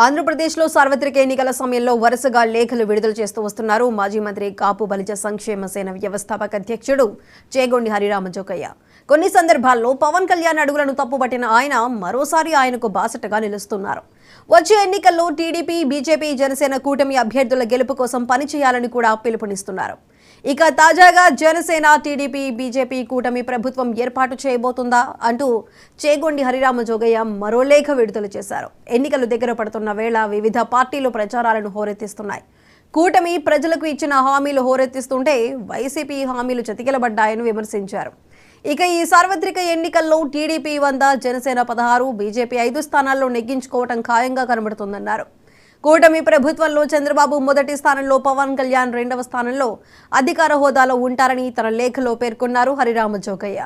ఆంధ్రప్రదేశ్లో సార్వత్రిక ఎన్నికల సమయంలో వరుసగా లేఖలు విడుదల చేస్తూ వస్తున్నారు మాజీ మంత్రి కాపు బలిజ సంక్షేమ సేన వ్యవస్థాపక అధ్యక్షుడు చేగొండి హరిరామ జోగయ్య. కొన్ని సందర్భాల్లో పవన్ కళ్యాణ్ అడుగులను తప్పుపట్టిన ఆయన మరోసారి ఆయనకు బాసటగా నిలుస్తున్నారు. వచ్చే ఎన్నికల్లో టీడీపీ, బీజేపీ, జనసేన కూటమి అభ్యర్థుల గెలుపు కోసం పనిచేయాలని కూడా పిలుపునిస్తున్నారు. ఇక తాజాగా జనసేన, టీడీపీ, బీజేపీ కూటమి ప్రభుత్వం ఏర్పాటు చేయబోతుందా అంటూ చేగొండి హరిరామ జోగయ్య మరో లేఖ విడుదల చేశారు. ఎన్నికలు దగ్గర పడుతున్న వేళ వివిధ పార్టీలు ప్రచారాలను హోరెత్తిస్తున్నాయి. కూటమి ప్రజలకు ఇచ్చిన హామీలు హోరెత్తిస్తుంటే వైసీపీ హామీలు చతికిలబడ్డాయని విమర్శించారు. ఇక ఈ సార్వత్రిక ఎన్నికల్లో టీడీపీ 100, జనసేన 16, బీజేపీ 5 స్థానాల్లో నెగ్గించుకోవటం ఖాయంగా కనబడుతుందన్నారు. కూటమి ప్రభుత్వంలో చంద్రబాబు మొదటి స్థానంలో, పవన్ కళ్యాణ్ 2వ స్థానంలో అధికార హోదాలో ఉంటారని తన లేఖలో పేర్కొన్నారు హరిరామ జోగయ్య.